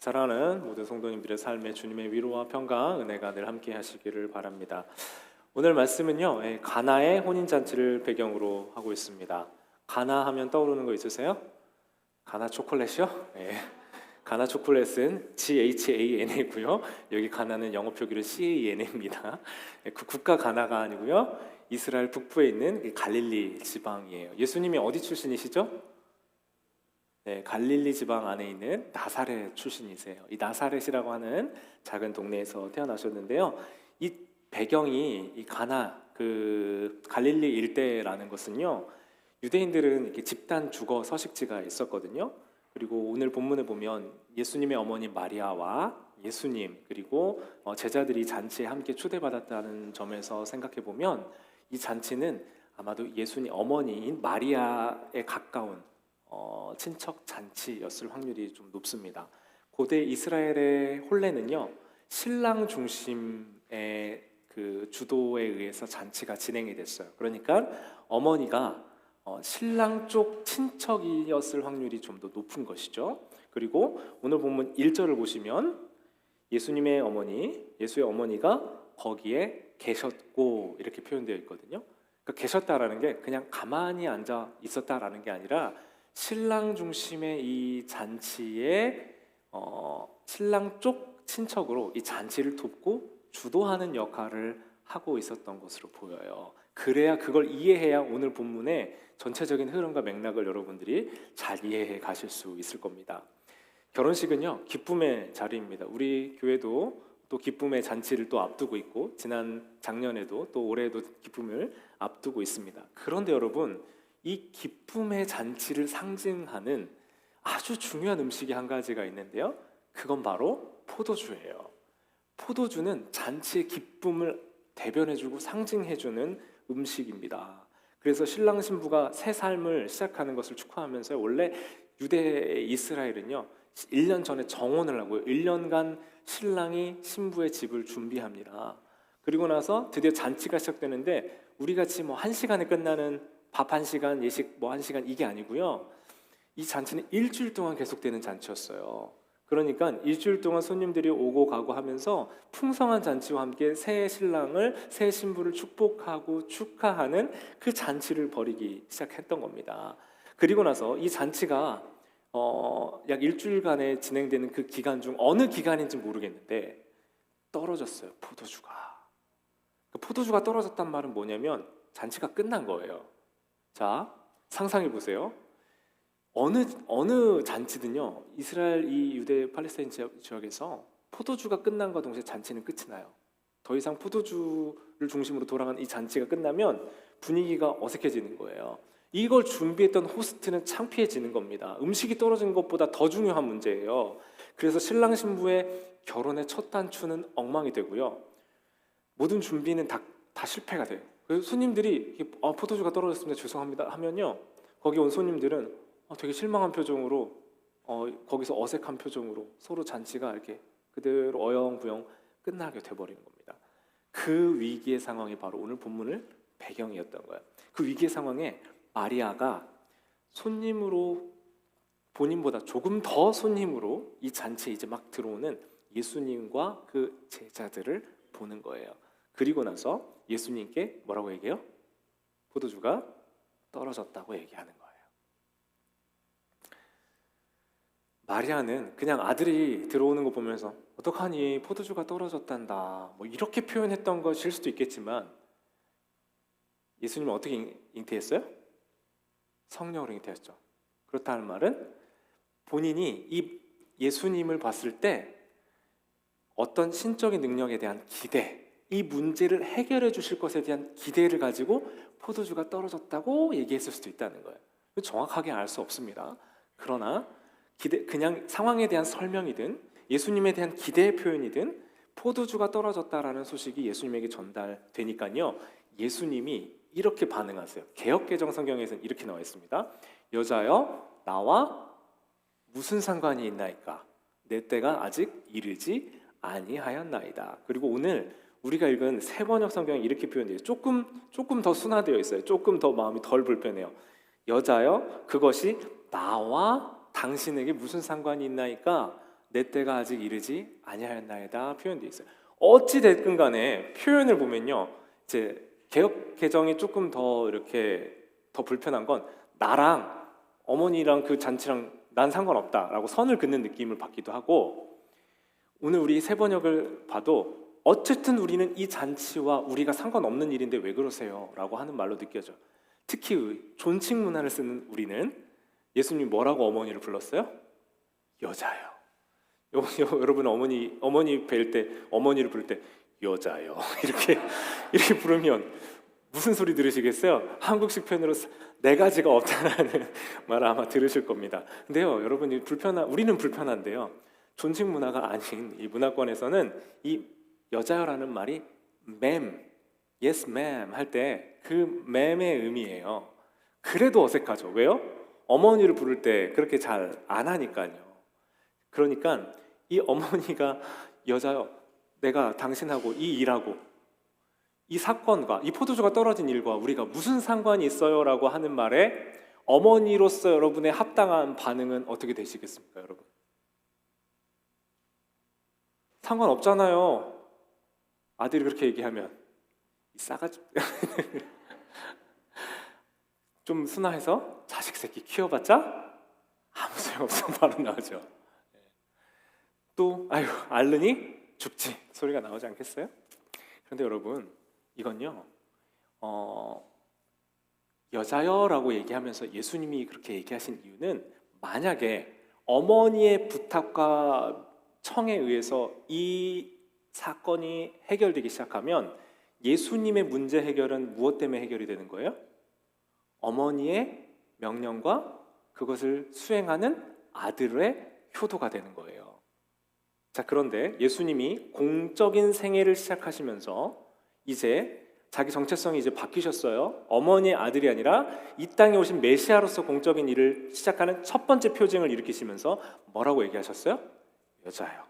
사랑하는 모든 성도님들의 삶에 주님의 위로와 평강, 은혜가 늘 함께 하시기를 바랍니다. 오늘 말씀은요, 가나의 혼인잔치를 배경으로 하고 있습니다. 가나 하면 떠오르는 거 있으세요? 가나 초콜릿이요? 네. 가나 초콜릿은 GHANA고요. 여기 가나는 영어 표기로 CANA입니다. 그 국가 가나가 아니고요. 이스라엘 북부에 있는 갈릴리 지방이에요. 예수님이 어디 출신이시죠? 네, 갈릴리 지방 안에 있는 나사렛 출신이세요. 이 나사렛이라고 하는 작은 동네에서 태어나셨는데요. 이 배경이 이 가나 그 갈릴리 일대라는 것은요. 유대인들은 이렇게 집단 주거 서식지가 있었거든요. 그리고 오늘 본문을 보면 예수님의 어머니 마리아와 예수님 그리고 제자들이 잔치에 함께 초대받았다는 점에서 생각해 보면 이 잔치는 아마도 예수님 어머니인 마리아에 가까운 친척 잔치였을 확률이 좀 높습니다. 고대 이스라엘의 혼례는요, 신랑 중심의 그 주도에 의해서 잔치가 진행이 됐어요. 그러니까 어머니가 신랑 쪽 친척이었을 확률이 좀 더 높은 것이죠. 그리고 오늘 본문 1절을 보시면 예수님의 어머니, 예수의 어머니가 거기에 계셨고 이렇게 표현되어 있거든요. 그러니까 계셨다라는 게 그냥 가만히 앉아 있었다라는 게 아니라 신랑 중심의 이 잔치에 신랑 쪽 친척으로 이 잔치를 돕고 주도하는 역할을 하고 있었던 것으로 보여요. 그래야 그걸 이해해야 오늘 본문의 전체적인 흐름과 맥락을 여러분들이 잘 이해해 가실 수 있을 겁니다. 결혼식은요, 기쁨의 자리입니다. 우리 교회도 또 기쁨의 잔치를 또 앞두고 있고 작년에도 또 올해도 기쁨을 앞두고 있습니다. 그런데 여러분, 이 기쁨의 잔치를 상징하는 아주 중요한 음식이 한 가지가 있는데요. 그건 바로 포도주예요. 포도주는 잔치의 기쁨을 대변해주고 상징해주는 음식입니다. 그래서 신랑 신부가 새 삶을 시작하는 것을 축하하면서 원래 유대 이스라엘은요 1년 전에 정혼을 하고요 1년간 신랑이 신부의 집을 준비합니다. 그리고 나서 드디어 잔치가 시작되는데 우리같이 뭐 1시간에 끝나는 밥 1시간, 예식 뭐 1시간 이게 아니고요. 이 잔치는 일주일 동안 계속되는 잔치였어요. 그러니까 일주일 동안 손님들이 오고 가고 하면서 풍성한 잔치와 함께 새 신랑을, 새 신부를 축복하고 축하하는 그 잔치를 벌이기 시작했던 겁니다. 그리고 나서 이 잔치가 약 일주일간에 진행되는 그 기간 중 어느 기간인지 모르겠는데 떨어졌어요. 포도주가. 그 포도주가 떨어졌단 말은 뭐냐면 잔치가 끝난 거예요. 자, 상상해 보세요. 어느 잔치든요, 이스라엘 이 유대 팔레스타인 지역에서 포도주가 끝난과 동시에 잔치는 끝이 나요. 더 이상 포도주를 중심으로 돌아가는 이 잔치가 끝나면 분위기가 어색해지는 거예요. 이걸 준비했던 호스트는 창피해지는 겁니다. 음식이 떨어진 것보다 더 중요한 문제예요. 그래서 신랑 신부의 결혼의 첫 단추는 엉망이 되고요. 모든 준비는 다 실패가 돼요. 그래서 손님들이 포도주가 떨어졌습니다. 죄송합니다 하면요, 거기 온 손님들은 되게 실망한 표정으로 거기서 어색한 표정으로 서로 잔치가 이렇게 그대로 어영부영 끝나게 돼버리는 겁니다. 그 위기의 상황이 바로 오늘 본문을 배경이었던 거예요. 그 위기의 상황에 마리아가 손님으로 본인보다 조금 더 손님으로 이 잔치에 이제 막 들어오는 예수님과 그 제자들을 보는 거예요. 그리고 나서 예수님께 뭐라고 얘기해요? 포도주가 떨어졌다고 얘기하는 거예요. 마리아는 그냥 아들이 들어오는 거 보면서 어떡하니 포도주가 떨어졌단다 뭐 이렇게 표현했던 것일 수도 있겠지만 예수님은 어떻게 잉태했어요? 성령으로 잉태했죠. 그렇다는 말은 본인이 이 예수님을 봤을 때 어떤 신적인 능력에 대한 기대, 이 문제를 해결해 주실 것에 대한 기대를 가지고 포도주가 떨어졌다고 얘기했을 수도 있다는 거예요. 정확하게 알 수 없습니다. 그러나 그냥 상황에 대한 설명이든 예수님에 대한 기대의 표현이든 포도주가 떨어졌다라는 소식이 예수님에게 전달되니까요, 예수님이 이렇게 반응하세요. 개역개정 성경에서는 이렇게 나와 있습니다. 여자여 나와 무슨 상관이 있나이까? 내 때가 아직 이르지 아니하였나이다. 그리고 오늘 우리가 읽은 새 번역 성경에 이렇게 표현돼요. 조금 더 순화되어 있어요. 조금 더 마음이 덜 불편해요. 여자여 그것이 나와 당신에게 무슨 상관이 있나이까? 내 때가 아직 이르지 아니하였나이다 표현되어 있어요. 어찌 됐든 간에 표현을 보면요, 이제 개역 개정이 조금 더 이렇게 더 불편한 건 나랑 어머니랑 그 잔치랑 난 상관없다라고 선을 긋는 느낌을 받기도 하고, 오늘 우리 새 번역을 봐도 어쨌든 우리는 이 잔치와 우리가 상관없는 일인데 왜 그러세요? 라고 하는 말로 느껴져. 특히 존칭 문화를 쓰는 우리는 예수님이 뭐라고 어머니를 불렀어요? 여자요. 여러분 어머니 뵐 때, 어머니를 부를 때 여자요 이렇게 부르면 무슨 소리 들으시겠어요? 한국식 표현으로 네 가지가 없다라는 말 아마 들으실 겁니다. 근데요, 여러분이 우리는 불편한데요, 존칭 문화가 아닌 이 문화권에서는 이 여자요라는 말이 ma'am, yes ma'am 할 때 그 ma'am의 의미예요. 그래도 어색하죠. 왜요? 어머니를 부를 때 그렇게 잘 안 하니까요. 그러니까 이 어머니가 여자요, 내가 당신하고 이 일하고 이 사건과 이 포도주가 떨어진 일과 우리가 무슨 상관이 있어요? 라고 하는 말에 어머니로서 여러분의 합당한 반응은 어떻게 되시겠습니까, 여러분? 상관없잖아요. 아들이 그렇게 얘기하면 이 싸가지 좀 순화해서 자식 새끼 키워봤자 아무 소용없어 바로 나오죠. 또 아유 앓느니 죽지 소리가 나오지 않겠어요? 그런데 여러분, 이건요 여자여라고 얘기하면서 예수님이 그렇게 얘기하신 이유는, 만약에 어머니의 부탁과 청에 의해서 이 사건이 해결되기 시작하면 예수님의 문제 해결은 무엇 때문에 해결이 되는 거예요? 어머니의 명령과 그것을 수행하는 아들의 효도가 되는 거예요. 자, 그런데 예수님이 공적인 생애를 시작하시면서 이제 자기 정체성이 이제 바뀌셨어요. 어머니의 아들이 아니라 이 땅에 오신 메시아로서 공적인 일을 시작하는 첫 번째 표징을 일으키시면서 뭐라고 얘기하셨어요? 여자예요.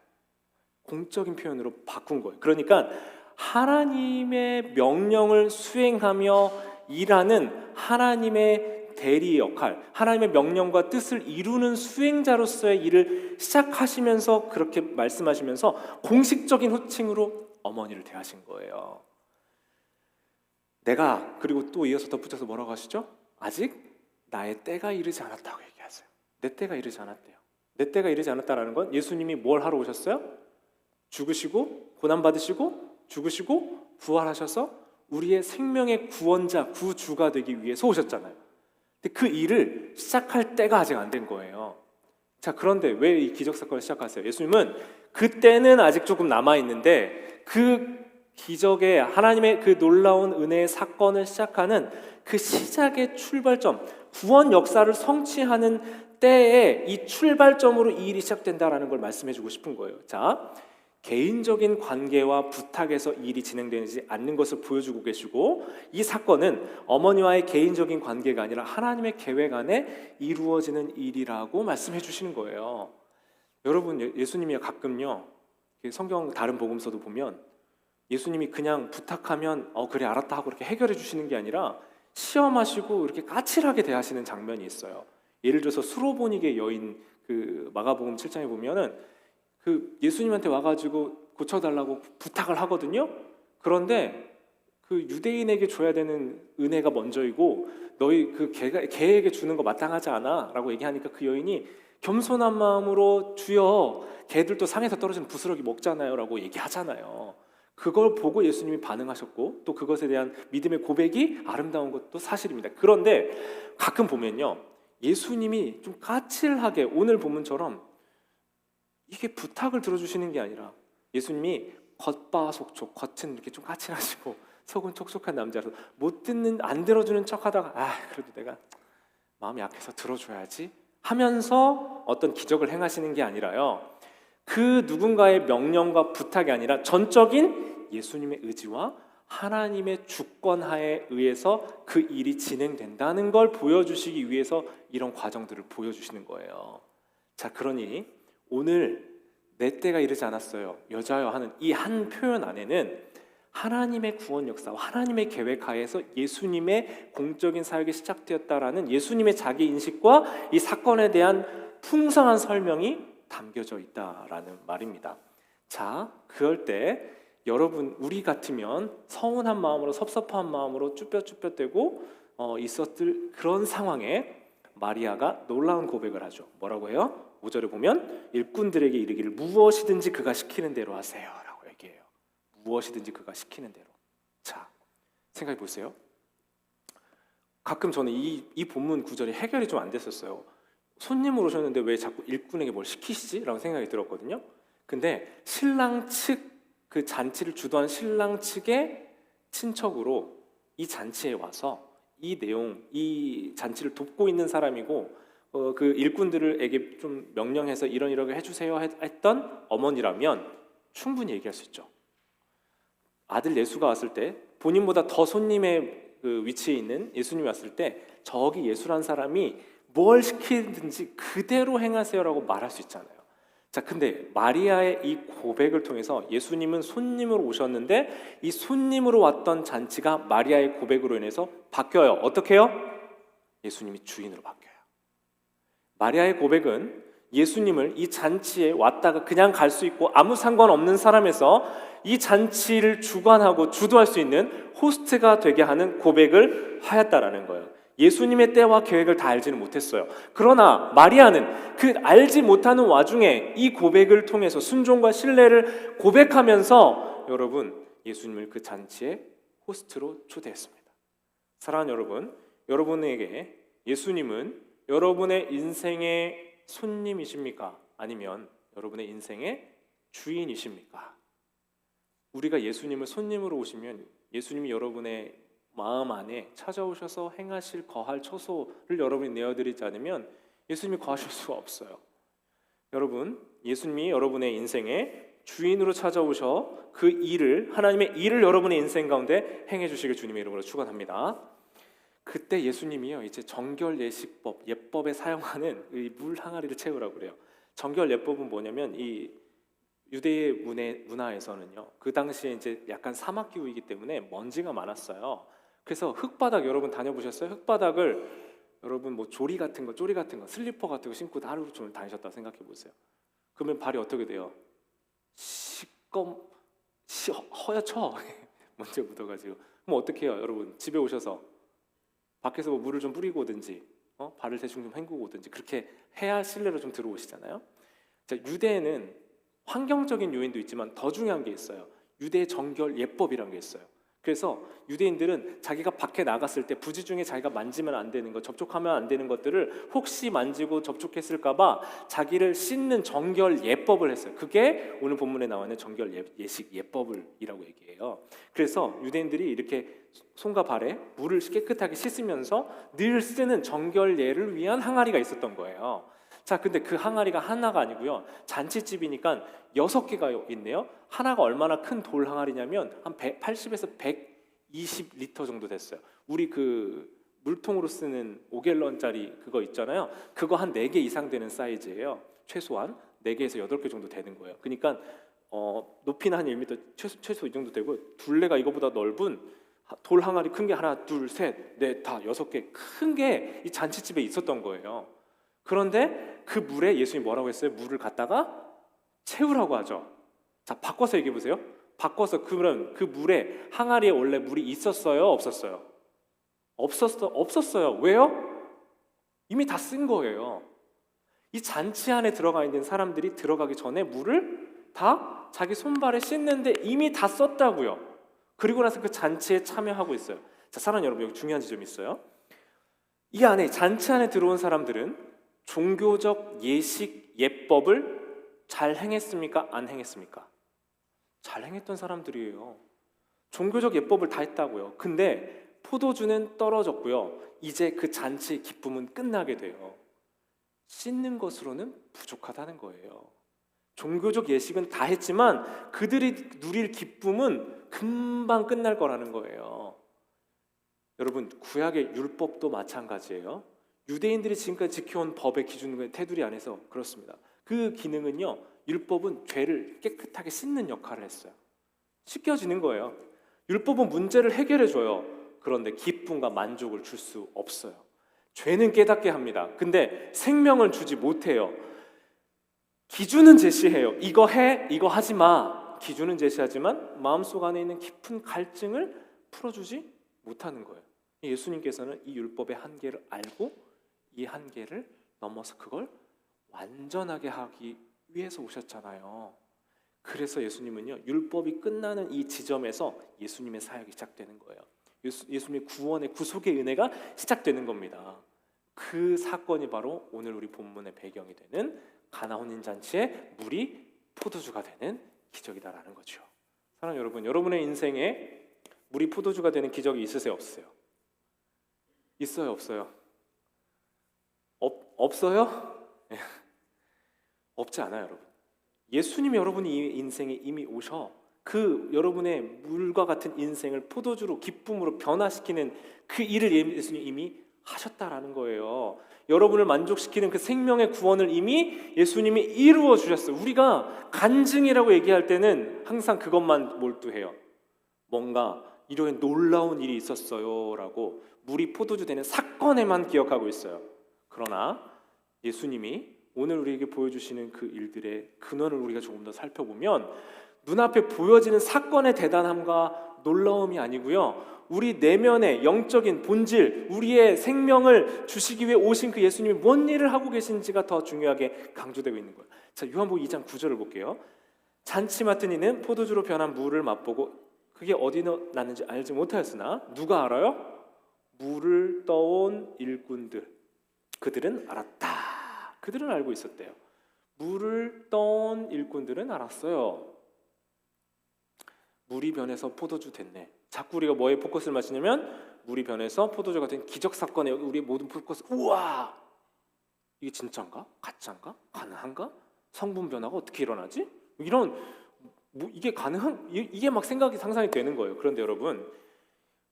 공적인 표현으로 바꾼 거예요. 그러니까 하나님의 명령을 수행하며 일하는 하나님의 대리 역할, 하나님의 명령과 뜻을 이루는 수행자로서의 일을 시작하시면서 그렇게 말씀하시면서 공식적인 호칭으로 어머니를 대하신 거예요. 내가, 그리고 또 이어서 덧붙여서 뭐라고 하시죠? 아직 나의 때가 이르지 않았다고 얘기하세요. 내 때가 이르지 않았대요. 내 때가 이르지 않았다라는 건 예수님이 뭘 하러 오셨어요? 죽으시고 고난받으시고 죽으시고 부활하셔서 우리의 생명의 구원자, 구주가 되기 위해서 오셨잖아요. 근데 그 일을 시작할 때가 아직 안 된 거예요. 자, 그런데 왜 이 기적 사건을 시작하세요? 예수님은 그때는 아직 조금 남아있는데 그 기적의 하나님의 그 놀라운 은혜의 사건을 시작하는 그 시작의 출발점, 구원 역사를 성취하는 때에 이 출발점으로 이 일이 시작된다라는 걸 말씀해 주고 싶은 거예요. 자, 개인적인 관계와 부탁에서 일이 진행되지 않는 것을 보여주고 계시고, 이 사건은 어머니와의 개인적인 관계가 아니라 하나님의 계획 안에 이루어지는 일이라고 말씀해 주시는 거예요. 여러분, 예수님이 가끔요 성경 다른 복음서도 보면 예수님이 그냥 부탁하면 그래 알았다 하고 이렇게 해결해 주시는 게 아니라 시험하시고 이렇게 까칠하게 대하시는 장면이 있어요. 예를 들어서 수로보니게 여인, 그 마가복음 7장에 보면은 그 예수님한테 와가지고 고쳐달라고 부탁을 하거든요. 그런데 그 유대인에게 줘야 되는 은혜가 먼저이고 너희 그 걔에게 주는 거 마땅하지 않아 라고 얘기하니까 그 여인이 겸손한 마음으로 주여 걔들도 상에서 떨어지는 부스러기 먹잖아요 라고 얘기하잖아요. 그걸 보고 예수님이 반응하셨고 또 그것에 대한 믿음의 고백이 아름다운 것도 사실입니다. 그런데 가끔 보면요 예수님이 좀 까칠하게, 오늘 본문처럼 이게 부탁을 들어주시는 게 아니라 예수님이 겉바속촉, 겉은 이렇게 좀 까칠하시고 속은 촉촉한 남자라서 못 듣는, 안 들어주는 척하다가 그래도 내가 마음이 약해서 들어줘야지 하면서 어떤 기적을 행하시는 게 아니라요, 그 누군가의 명령과 부탁이 아니라 전적인 예수님의 의지와 하나님의 주권하에 의해서 그 일이 진행된다는 걸 보여주시기 위해서 이런 과정들을 보여주시는 거예요. 자, 그러니 오늘 내 때가 이르지 않았어요, 여자여 하는 이 한 표현 안에는 하나님의 구원 역사와 하나님의 계획 하에서 예수님의 공적인 사역이 시작되었다라는 예수님의 자기 인식과 이 사건에 대한 풍성한 설명이 담겨져 있다라는 말입니다. 자, 그럴 때 여러분, 우리 같으면 서운한 마음으로, 섭섭한 마음으로 쭈뼛쭈뼛대고 있었을 그런 상황에 마리아가 놀라운 고백을 하죠. 뭐라고 해요? 5절에 보면 일꾼들에게 이르기를 무엇이든지 그가 시키는 대로 하세요 라고 얘기해요. 무엇이든지 그가 시키는 대로. 자, 생각해 보세요. 가끔 저는 이 본문 구절이 해결이 좀 안 됐었어요. 손님으로 오셨는데 왜 자꾸 일꾼에게 뭘 시키시지? 라고 생각이 들었거든요. 근데 신랑 측, 그 잔치를 주도한 신랑 측의 친척으로 이 잔치에 와서 이 내용, 이 잔치를 돕고 있는 사람이고 그 일꾼들에게 좀 명령해서 이러이러하게 해주세요 했던 어머니라면 충분히 얘기할 수 있죠. 아들 예수가 왔을 때 본인보다 더 손님의 그 위치에 있는 예수님이 왔을 때 저기 예수란 사람이 뭘 시키든지 그대로 행하세요라고 말할 수 있잖아요. 자, 근데 마리아의 이 고백을 통해서 예수님은 손님으로 오셨는데 이 손님으로 왔던 잔치가 마리아의 고백으로 인해서 바뀌어요. 어떻게 해요? 예수님이 주인으로 바뀌어요. 마리아의 고백은 예수님을 이 잔치에 왔다가 그냥 갈 수 있고 아무 상관없는 사람에서 이 잔치를 주관하고 주도할 수 있는 호스트가 되게 하는 고백을 하였다라는 거예요. 예수님의 때와 계획을 다 알지는 못했어요. 그러나 마리아는 그 알지 못하는 와중에 이 고백을 통해서 순종과 신뢰를 고백하면서 여러분, 예수님을 그 잔치의 호스트로 초대했습니다. 사랑하는 여러분, 여러분에게 예수님은 여러분의 인생의 손님이십니까? 아니면 여러분의 인생의 주인이십니까? 우리가 예수님을 손님으로 오시면 예수님이 여러분의 마음 안에 찾아오셔서 행하실 거할 처소를 여러분이 내어드리지 않으면 예수님이 거하실 수가 없어요. 여러분, 예수님이 여러분의 인생에 주인으로 찾아오셔 그 일을, 하나님의 일을 여러분의 인생 가운데 행해 주시길 주님의 이름으로 축원합니다. 그때 예수님이요, 이제 정결 예식법, 예법에 사용하는 이 물 항아리를 채우라고 그래요. 정결 예법은 뭐냐면 이 유대의 문화에서는요, 그 당시에 이제 약간 사막 기후이기 때문에 먼지가 많았어요. 그래서 흙바닥 여러분 다녀보셨어요? 흙바닥을 여러분 뭐 쪼리 같은 거, 슬리퍼 같은 거 신고 하루 종일 다니셨다 생각해 보세요. 그러면 발이 어떻게 돼요? 허옇죠? 먼지 묻어가지고. 그럼 어떻게 해요, 여러분? 집에 오셔서 밖에서 뭐 물을 좀 뿌리고 오든지, 발을 대충 좀 헹구고 오든지 그렇게 해야 실내로 좀 들어오시잖아요. 자, 유대에는 환경적인 요인도 있지만 더 중요한 게 있어요. 유대 정결 예법이라는 게 있어요. 그래서 유대인들은 자기가 밖에 나갔을 때 부지 중에 자기가 만지면 안 되는 것, 접촉하면 안 되는 것들을 혹시 만지고 접촉했을까 봐 자기를 씻는 정결 예법을 했어요. 그게 오늘 본문에 나와 있는 정결 예식 예법이라고 얘기해요. 그래서 유대인들이 이렇게 손과 발에 물을 깨끗하게 씻으면서 늘 쓰는 정결 예를 위한 항아리가 있었던 거예요. 자, 근데 그 항아리가 하나가 아니고요, 잔치집이니까 6개가 있네요. 하나가 얼마나 큰 돌 항아리냐면 한 180에서 120리터 정도 됐어요. 우리 그 물통으로 쓰는 5갤런짜리 그거 있잖아요. 그거 한 4개 이상 되는 사이즈예요. 최소한 4개에서 8개 정도 되는 거예요. 그러니까 높이는 한 1m, 최소 이 정도 되고, 둘레가 이거보다 넓은 돌 항아리 큰 게 하나, 둘, 셋, 넷, 다 6개 큰 게 이 잔치집에 있었던 거예요. 그런데 그 물에 예수님이 뭐라고 했어요? 물을 갖다가 채우라고 하죠. 자, 바꿔서 얘기해 보세요. 바꿔서 그러면 그 물에, 항아리에 원래 물이 있었어요? 없었어요? 없었어요. 왜요? 이미 다 쓴 거예요. 이 잔치 안에 들어가 있는 사람들이 들어가기 전에 물을 다 자기 손발에 씻는데 이미 다 썼다고요. 그리고 나서 그 잔치에 참여하고 있어요. 자, 사랑하는 여러분, 여기 중요한 지점이 있어요. 이 안에, 잔치 안에 들어온 사람들은 종교적 예식 예법을 잘 행했습니까? 안 행했습니까? 잘 행했던 사람들이에요. 종교적 예법을 다 했다고요. 근데 포도주는 떨어졌고요, 이제 그 잔치의 기쁨은 끝나게 돼요. 씻는 것으로는 부족하다는 거예요. 종교적 예식은 다 했지만 그들이 누릴 기쁨은 금방 끝날 거라는 거예요. 여러분, 구약의 율법도 마찬가지예요. 유대인들이 지금까지 지켜온 법의 기준과 테두리 안에서 그렇습니다. 그 기능은요, 율법은 죄를 깨끗하게 씻는 역할을 했어요. 씻겨지는 거예요. 율법은 문제를 해결해줘요. 그런데 기쁨과 만족을 줄 수 없어요. 죄는 깨닫게 합니다. 근데 생명을 주지 못해요. 기준은 제시해요. 이거 해, 이거 하지 마. 기준은 제시하지만 마음속 안에 있는 깊은 갈증을 풀어주지 못하는 거예요. 예수님께서는 이 율법의 한계를 알고 이 한계를 넘어서 그걸 완전하게 하기 위해서 오셨잖아요. 그래서 예수님은요, 율법이 끝나는 이 지점에서 예수님의 사역이 시작되는 거예요. 예수님의 구원의 구속의 은혜가 시작되는 겁니다. 그 사건이 바로 오늘 우리 본문의 배경이 되는 가나 혼인잔치의 물이 포도주가 되는 기적이다라는 거죠. 사랑하는 여러분, 여러분의 인생에 물이 포도주가 되는 기적이 있으세요, 없으세요? 있어요, 없어요? 없어요? 없지 않아요, 여러분. 예수님이 여러분이 인생에 이미 오셔 그 여러분의 물과 같은 인생을 포도주로 기쁨으로 변화시키는 그 일을 예수님이 이미 하셨다라는 거예요. 여러분을 만족시키는 그 생명의 구원을 이미 예수님이 이루어 주셨어요. 우리가 간증이라고 얘기할 때는 항상 그것만 몰두해요. 뭔가 이런 놀라운 일이 있었어요 라고 물이 포도주 되는 사건에만 기억하고 있어요. 그러나 예수님이 오늘 우리에게 보여주시는 그 일들의 근원을 우리가 조금 더 살펴보면 눈앞에 보여지는 사건의 대단함과 놀라움이 아니고요, 우리 내면의 영적인 본질, 우리의 생명을 주시기 위해 오신 그 예수님이 뭔 일을 하고 계신지가 더 중요하게 강조되고 있는 거예요. 자, 요한복음 2장 9절을 볼게요. 잔치 맡은 이는 포도주로 변한 물을 맛보고 그게 어디서 났는지 알지 못하였으나 누가 알아요? 물을 떠온 일꾼들, 그들은 알았다. 그들은 알고 있었대요. 물을 떠온 일꾼들은 알았어요. 물이 변해서 포도주 됐네. 자꾸 우리가 뭐에 포커스를 맞추냐면 물이 변해서 포도주가 된 기적 사건에 우리 모든 포커스. 우와, 이게 진짜인가? 가짜인가? 가능한가? 성분 변화가 어떻게 일어나지? 이런 이게 가능한? 이게 막 생각이 상상이 되는 거예요. 그런데 여러분,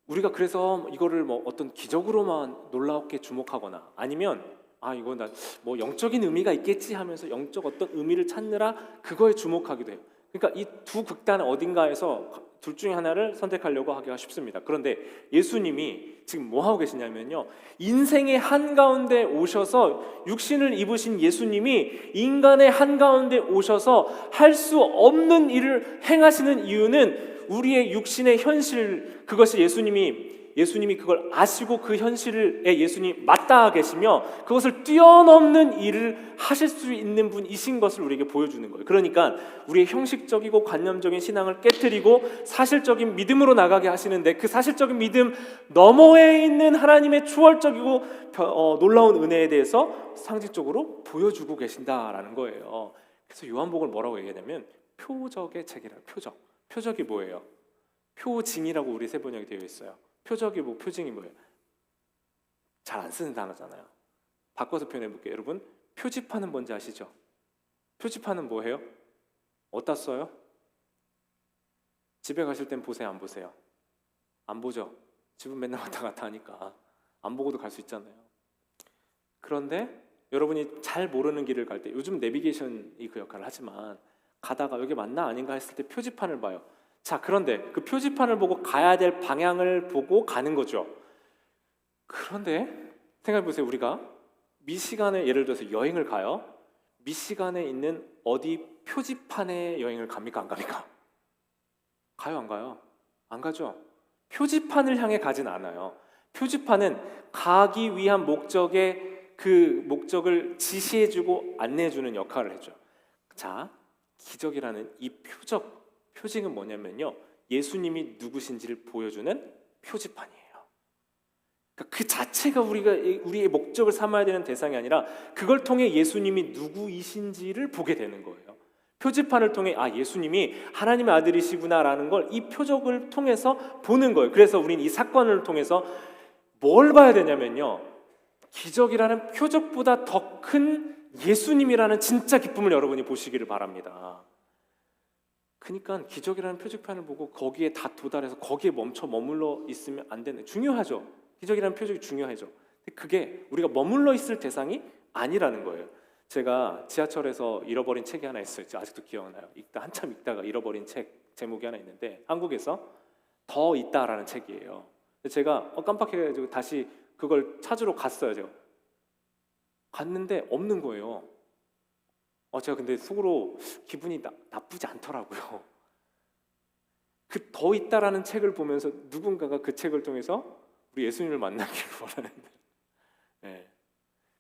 우리가 그래서 이거를 뭐 어떤 기적으로만 놀랍게 주목하거나 아니면 이건 나 뭐 영적인 의미가 있겠지 하면서 영적 어떤 의미를 찾느라 그거에 주목하기도 해요. 그러니까 이 두 극단 어딘가에서 둘 중에 하나를 선택하려고 하기가 쉽습니다. 그런데 예수님이 지금 뭐 하고 계시냐면요, 인생의 한가운데 오셔서 육신을 입으신 예수님이 인간의 한가운데 오셔서 할 수 없는 일을 행하시는 이유는 우리의 육신의 현실, 그것이 예수님이 그걸 아시고 그 현실에 예수님이 맞닿아 계시며 그것을 뛰어넘는 일을 하실 수 있는 분이신 것을 우리에게 보여주는 거예요. 그러니까 우리의 형식적이고 관념적인 신앙을 깨트리고 사실적인 믿음으로 나가게 하시는데, 그 사실적인 믿음 너머에 있는 하나님의 초월적이고 놀라운 은혜에 대해서 상징적으로 보여주고 계신다라는 거예요. 그래서 요한복음을 뭐라고 얘기하냐면 표적의 책이라고. 표적이 뭐예요? 표징이라고 우리 세번역이 되어 있어요. 표적이 뭐, 표징이 뭐예요? 잘 안 쓰는 단어잖아요. 바꿔서 표현해 볼게요. 여러분, 표지판은 뭔지 아시죠? 표지판은 뭐예요? 어디다 써요? 집에 가실 땐 보세요, 안 보세요? 안 보죠? 집은 맨날 왔다 갔다 하니까 안 보고도 갈 수 있잖아요. 그런데 여러분이 잘 모르는 길을 갈 때, 요즘 내비게이션이 그 역할을 하지만 가다가 여기 맞나 아닌가 했을 때 표지판을 봐요. 자, 그런데 그 표지판을 보고 가야 될 방향을 보고 가는 거죠. 그런데 생각해 보세요. 우리가 미시간에 예를 들어서 여행을 가요. 미시간에 있는 어디 표지판에 여행을 갑니까? 안 갑니까? 가요, 안 가요? 안 가죠. 표지판을 향해 가진 않아요. 표지판은 가기 위한 목적의 그 목적을 지시해주고 안내해주는 역할을 해줘. 자, 기적이라는 이 표징은 뭐냐면요, 예수님이 누구신지를 보여주는 표지판이에요. 그러니까 그 자체가 우리의 목적을 삼아야 되는 대상이 아니라 그걸 통해 예수님이 누구이신지를 보게 되는 거예요. 표지판을 통해 예수님이 하나님의 아들이시구나라는 걸 이 표적을 통해서 보는 거예요. 그래서 우리는 이 사건을 통해서 뭘 봐야 되냐면요, 기적이라는 표적보다 더 큰 예수님이라는 진짜 기쁨을 여러분이 보시기를 바랍니다. 그러니까 기적이라는 표지판을 보고 거기에 다 도달해서 거기에 머물러 있으면 안 되는, 중요하죠. 기적이라는 표적이 중요하죠. 근데 그게 우리가 머물러 있을 대상이 아니라는 거예요. 제가 지하철에서 잃어버린 책이 하나 있어요. 아직도 기억나요. 한참 읽다가 잃어버린 책 제목이 하나 있는데 한국에서 더 있다라는 책이에요. 제가 깜빡해가지고 다시 그걸 찾으러 갔어요. 제가 갔는데 없는 거예요. 제가 근데 속으로 기분이 나쁘지 않더라고요. 그 더 있다라는 책을 보면서 누군가가 그 책을 통해서 우리 예수님을 만나기를 원하는데, 네.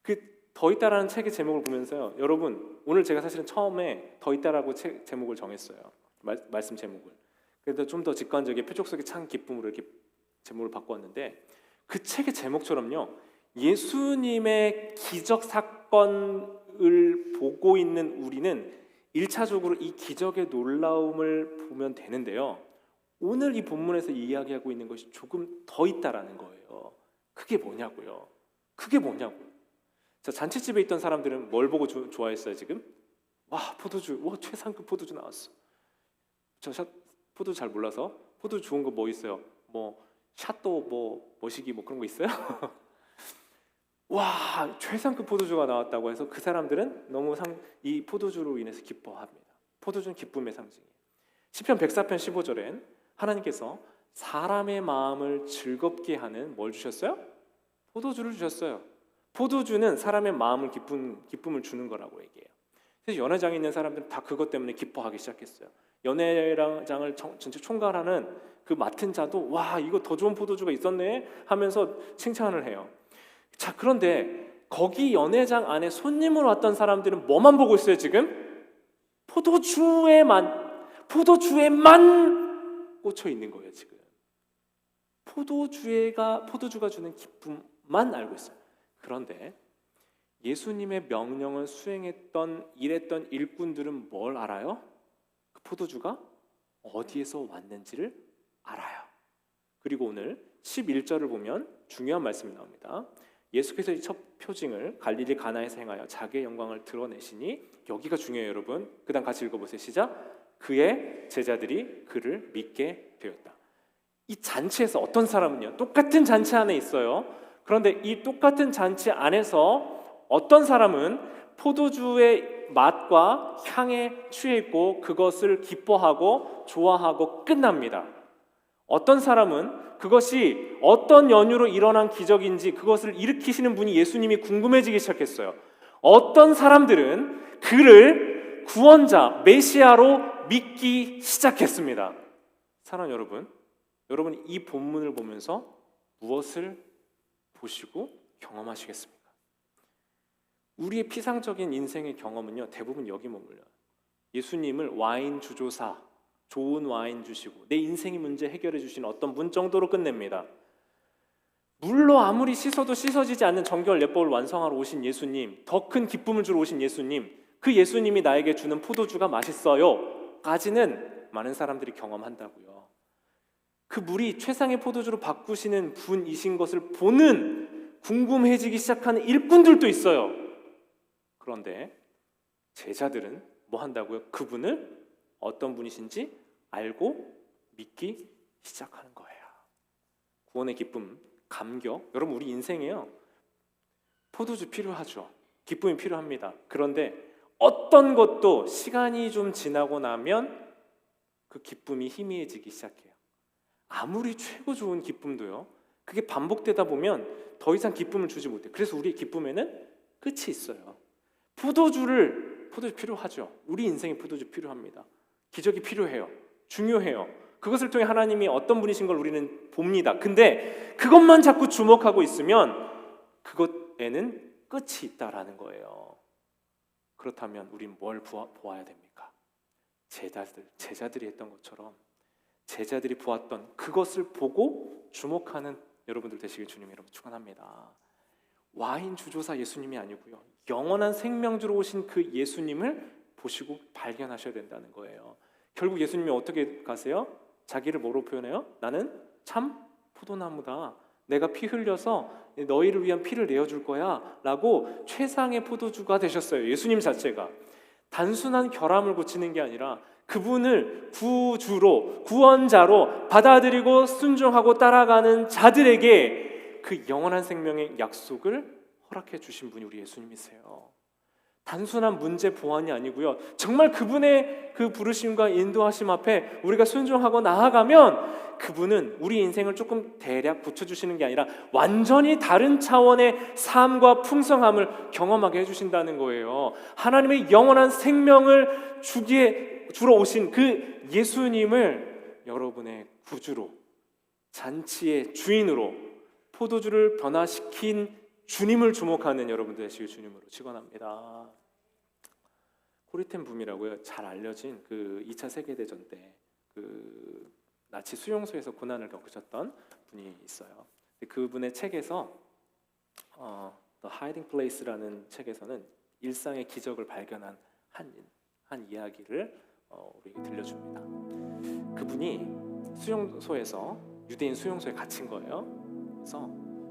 그 더 있다라는 책의 제목을 보면서요, 여러분, 오늘 제가 사실은 처음에 더 있다라고 책 제목을 정했어요. 말씀 제목을. 그래서 좀 더 직관적인 표적 속에 찬 기쁨으로 이렇게 제목을 바꿨는데, 그 책의 제목처럼요, 예수님의 기적 사건을 보고 있는 우리는 1차적으로 이 기적의 놀라움을 보면 되는데요, 오늘 이 본문에서 이야기하고 있는 것이 조금 더 있다라는 거예요. 그게 뭐냐고요? 그게 뭐냐고요? 자, 잔치집에 있던 사람들은 뭘 보고 좋아했어요 지금? 와, 포도주, 와, 최상급 포도주 나왔어. 저 포도주 잘 몰라서 포도주 좋은 거 뭐 있어요? 뭐 샷도 뭐 머시기 뭐 그런 거 있어요? 와, 최상급 포도주가 나왔다고 해서 그 사람들은 너무 이 포도주로 인해서 기뻐합니다. 포도주는 기쁨의 상징이에요. 시편 104편 15절엔 하나님께서 사람의 마음을 즐겁게 하는 뭘 주셨어요? 포도주를 주셨어요. 포도주는 사람의 마음을 기쁨을 주는 거라고 얘기해요. 그래서 연회장에 있는 사람들은 다 그것 때문에 기뻐하기 시작했어요. 연회장을 전체 총괄하는 그 맡은 자도 와, 이거 더 좋은 포도주가 있었네 하면서 칭찬을 해요. 자, 그런데 거기 연회장 안에 손님으로 왔던 사람들은 뭐만 보고 있어요 지금? 포도주에만 꽂혀 있는 거예요 지금. 포도주가 주는 기쁨만 알고 있어요. 그런데 예수님의 명령을 일했던 일꾼들은 뭘 알아요? 그 포도주가 어디에서 왔는지를 알아요. 그리고 오늘 11절을 보면 중요한 말씀이 나옵니다. 예수께서 첫 표징을 갈릴리 가나에서 행하여 자기의 영광을 드러내시니, 여기가 중요해요 여러분. 그 다음 같이 읽어보세요. 시작. 그의 제자들이 그를 믿게 되었다. 이 잔치에서 어떤 사람은요, 똑같은 잔치 안에 있어요. 그런데 이 똑같은 잔치 안에서 어떤 사람은 포도주의 맛과 향에 취해 있고 그것을 기뻐하고 좋아하고 끝납니다. 어떤 사람은 그것이 어떤 연유로 일어난 기적인지 그것을 일으키시는 분이 예수님이 궁금해지기 시작했어요. 어떤 사람들은 그를 구원자, 메시아로 믿기 시작했습니다. 사랑하는 여러분, 여러분 이 본문을 보면서 무엇을 보시고 경험하시겠습니까? 우리의 피상적인 인생의 경험은요, 대부분 여기 머물러요. 예수님을 와인 주조사, 좋은 와인 주시고 내 인생의 문제 해결해 주시는 어떤 분 정도로 끝냅니다. 물로 아무리 씻어도 씻어지지 않는 정결 예법을 완성하러 오신 예수님, 더 큰 기쁨을 주러 오신 예수님, 그 예수님이 나에게 주는 포도주가 맛있어요 까지는 많은 사람들이 경험한다고요. 그 물이 최상의 포도주로 바꾸시는 분이신 것을 보는 궁금해지기 시작하는 일꾼들도 있어요. 그런데 제자들은 뭐 한다고요? 그분을 어떤 분이신지 알고 믿기 시작하는 거예요. 구원의 기쁨, 감격. 여러분 우리 인생에요, 포도주 필요하죠. 기쁨이 필요합니다. 그런데 어떤 것도 시간이 좀 지나고 나면 그 기쁨이 희미해지기 시작해요. 아무리 최고 좋은 기쁨도요, 그게 반복되다 보면 더 이상 기쁨을 주지 못해요. 그래서 우리의 기쁨에는 끝이 있어요. 포도주 필요하죠. 우리 인생에 포도주 필요합니다. 기적이 필요해요. 중요해요. 그것을 통해 하나님이 어떤 분이신 걸 우리는 봅니다. 근데 그것만 자꾸 주목하고 있으면 그것에는 끝이 있다라는 거예요. 그렇다면 우린 뭘 보아야 됩니까? 제자들이 했던 것처럼 제자들이 보았던 그것을 보고 주목하는 여러분들 되시길 주님이 여러분 축원합니다. 와인 주조사 예수님이 아니고요, 영원한 생명주로 오신 그 예수님을 보시고 발견하셔야 된다는 거예요. 결국 예수님이 어떻게 가세요? 자기를 뭐로 표현해요? 나는 참 포도나무다. 내가 피 흘려서 너희를 위한 피를 내어줄 거야 라고 최상의 포도주가 되셨어요. 예수님 자체가 단순한 결함을 고치는 게 아니라 그분을 구주로, 구원자로 받아들이고 순종하고 따라가는 자들에게 그 영원한 생명의 약속을 허락해 주신 분이 우리 예수님이세요. 단순한 문제 보완이 아니고요. 정말 그분의 그 부르심과 인도하심 앞에 우리가 순종하고 나아가면 그분은 우리 인생을 조금 대략 붙여주시는 게 아니라 완전히 다른 차원의 삶과 풍성함을 경험하게 해주신다는 거예요. 하나님의 영원한 생명을 주러 오신 그 예수님을 여러분의 구주로, 잔치의 주인으로, 포도주를 변화시킨 주님을 주목하는 여러분들 되시길 주님으로 축원합니다. 코리텐 붐이라고요. 잘 알려진 그 2차 세계대전 때 그 나치 수용소에서 고난을 겪으셨던 분이 있어요. 그분의 책에서 The Hiding Place라는 책에서는 일상의 기적을 발견한 한 이야기를 우리에게 들려줍니다. 그분이 수용소에서 유대인 수용소에 갇힌 거예요. 그래서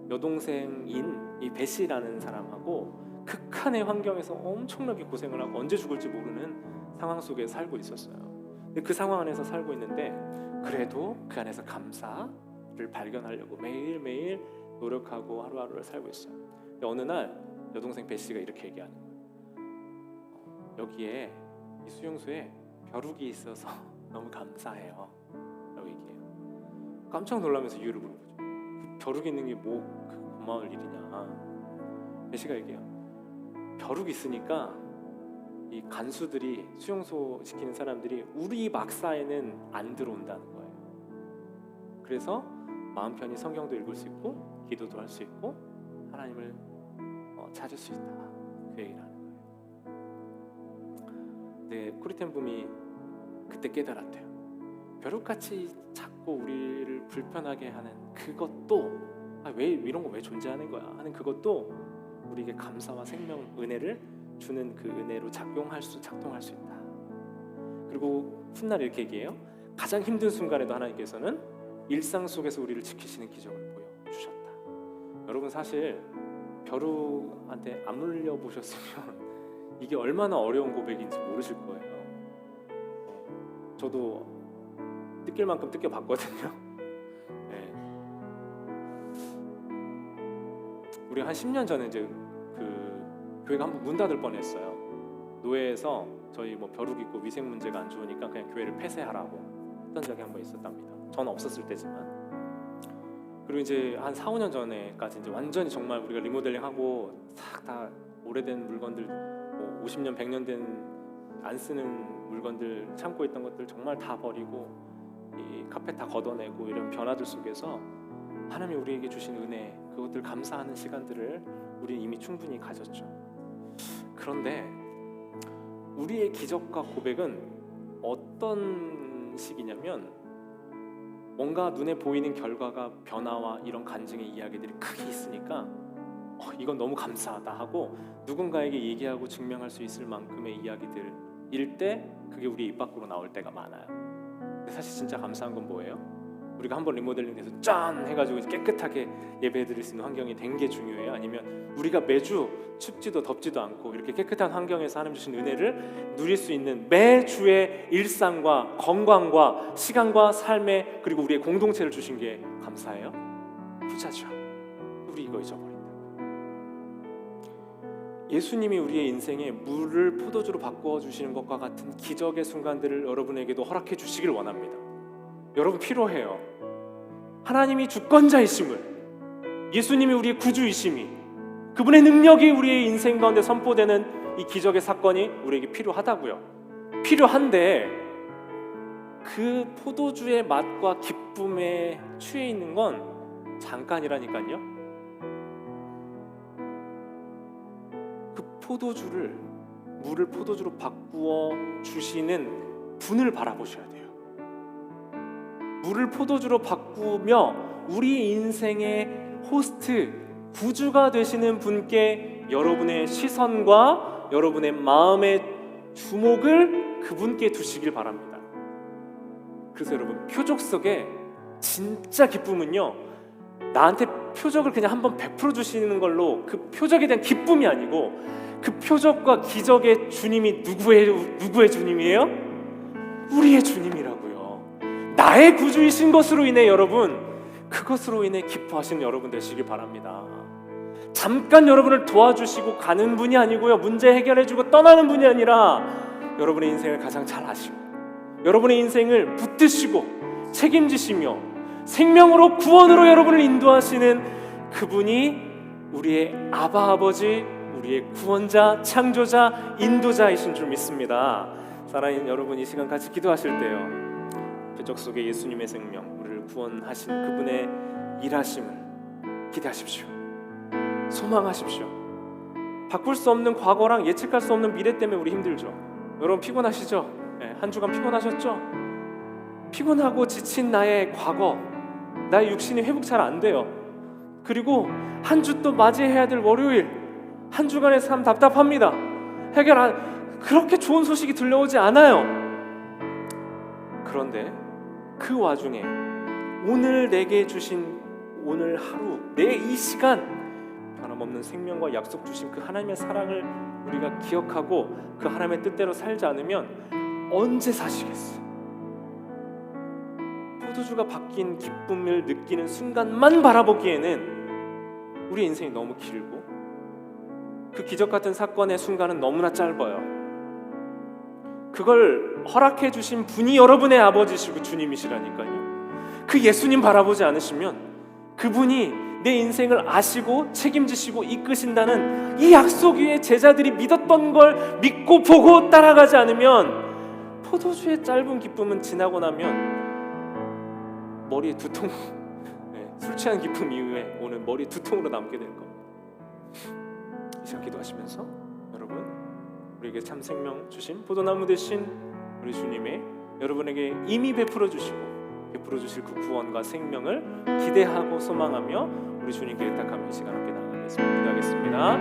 여동생인 이 베시라는 사람하고 극한의 환경에서 엄청나게 고생을 하고 언제 죽을지 모르는 상황 속에 살고 있었어요. 근데 그 상황 안에서 살고 있는데 그래도 그 안에서 감사를 발견하려고 매일매일 노력하고 하루하루를 살고 있어요. 근데 어느 날 여동생 베시가 이렇게 얘기하는 거예요. 여기에 이 수용소에 벼룩이 있어서 너무 감사해요 라고 얘기해요. 깜짝 놀라면서 이유를 물어보죠. 그 벼룩이 있는 게 뭐 고마울 일이냐. 베시가 얘기해요. 벼룩이 있으니까 이 간수들이 수용소 지키는 사람들이 우리 막사에는 안 들어온다는 거예요. 그래서 마음 편히 성경도 읽을 수 있고 기도도 할 수 있고 하나님을 찾을 수 있다. 그 얘기를 하는 거예요. 네, 코리텐 붐이 그때 깨달았대요. 벼룩같이 작고 우리를 불편하게 하는 그것도 왜 이런 거 왜 존재하는 거야 하는 그것도 우리에게 감사와 생명 은혜를 주는 그 은혜로 작동할 수 있다. 그리고 훗날 이렇게 얘기해요. 가장 힘든 순간에도 하나님께서는 일상 속에서 우리를 지키시는 기적을 보여주셨다. 여러분 사실 벼룩한테 안 물려 보셨으면 이게 얼마나 어려운 고백인지 모르실 거예요. 저도 뜯길 만큼 뜯겨봤거든요. 네. 우리 한 10년 전에 이제 그 교회가 한번 문 닫을 뻔했어요. 노예에서 저희 뭐 벼룩 있고 위생 문제가 안 좋으니까 그냥 교회를 폐쇄하라고 했던 적이 한번 있었답니다. 저는 없었을 때지만. 그리고 이제 한 4, 5년 전에까지 이제 완전히 정말 우리가 리모델링하고 싹 다 오래된 물건들, 뭐 50년, 100년 된 안 쓰는 물건들 참고 있던 것들 정말 다 버리고 이 카펫 다 걷어내고 이런 변화들 속에서 하나님이 우리에게 주신 은혜, 그것들 감사하는 시간들을 우리는 이미 충분히 가졌죠. 그런데 우리의 기적과 고백은 어떤 식이냐면 뭔가 눈에 보이는 결과가 변화와 이런 간증의 이야기들이 크게 있으니까 이건 너무 감사하다 하고 누군가에게 얘기하고 증명할 수 있을 만큼의 이야기들일 때 그게 우리 입 밖으로 나올 때가 많아요. 근데 사실 진짜 감사한 건 뭐예요? 우리가 한번 리모델링돼서 짠 해가지고 깨끗하게 예배드릴 수 있는 환경이 된 게 중요해요? 아니면 우리가 매주 춥지도 덥지도 않고 이렇게 깨끗한 환경에서 하나님 주신 은혜를 누릴 수 있는 매주의 일상과 건강과 시간과 삶에 그리고 우리의 공동체를 주신 게 감사해요? 후자죠. 우리 이거 잊어버린다. 예수님이 우리의 인생에 물을 포도주로 바꾸어 주시는 것과 같은 기적의 순간들을 여러분에게도 허락해 주시길 원합니다. 여러분 필요해요. 하나님이 주권자이심을, 예수님이 우리의 구주이심이, 그분의 능력이 우리의 인생 가운데 선포되는 이 기적의 사건이 우리에게 필요하다고요. 필요한데 그 포도주의 맛과 기쁨에 취해 있는 건 잠깐이라니까요. 그 포도주를 물을 포도주로 바꾸어 주시는 분을 바라보셔야 돼요. 물을 포도주로 바꾸며 우리 인생의 호스트, 구주가 되시는 분께 여러분의 시선과 여러분의 마음의 주목을 그분께 두시길 바랍니다. 그래서 여러분 표적 속에 진짜 기쁨은요, 나한테 표적을 그냥 한번 베풀어 주시는 걸로 그 표적에 대한 기쁨이 아니고 그 표적과 기적의 주님이 누구의 주님이에요? 우리의 주님이라고요. 나의 구주이신 것으로 인해 여러분, 그것으로 인해 기뻐하시는 여러분 되시길 바랍니다. 잠깐 여러분을 도와주시고 가는 분이 아니고요, 문제 해결해주고 떠나는 분이 아니라 여러분의 인생을 가장 잘 아시고 여러분의 인생을 붙드시고 책임지시며 생명으로 구원으로 여러분을 인도하시는 그분이 우리의 아바 아버지, 우리의 구원자, 창조자, 인도자이신 줄 믿습니다. 사랑하는 여러분, 이 시간 같이 기도하실 때요, 표적 속에 예수님의 생명, 우리를 구원하신 그분의 일하심을 기대하십시오. 소망하십시오. 바꿀 수 없는 과거랑 예측할 수 없는 미래 때문에 우리 힘들죠. 여러분 피곤하시죠? 네, 한 주간 피곤하셨죠? 피곤하고 지친 나의 과거, 나의 육신이 회복 잘 안 돼요. 그리고 한 주 또 맞이해야 될 월요일, 한 주간의 삶 답답합니다. 그렇게 좋은 소식이 들려오지 않아요. 그런데 그 와중에 오늘 내게 주신 오늘 하루, 내 이 시간, 변함없는 생명과 약속 주신 그 하나님의 사랑을 우리가 기억하고 그 하나님의 뜻대로 살지 않으면 언제 사시겠어? 포도주가 바뀐 기쁨을 느끼는 순간만 바라보기에는 우리 인생이 너무 길고 그 기적 같은 사건의 순간은 너무나 짧아요. 그걸 허락해 주신 분이 여러분의 아버지시고 주님이시라니까요. 그 예수님 바라보지 않으시면, 그분이 내 인생을 아시고 책임지시고 이끄신다는 이 약속 위에 제자들이 믿었던 걸 믿고 보고 따라가지 않으면 포도주의 짧은 기쁨은 지나고 나면 머리에 두통, 술 취한 기쁨 이후에 오늘 머리에 두통으로 남게 될 겁니다. 이 시간 기도하시면서 여러분, 우리에게 참 생명 주신 포도나무 되신 우리 주님의 여러분에게 이미 베풀어 주시고 베풀어 주실 그 구원과 생명을 기대하고 소망하며 우리 주님께 의탁하며 이 시간 함께 나가겠습니다. 기도하겠습니다.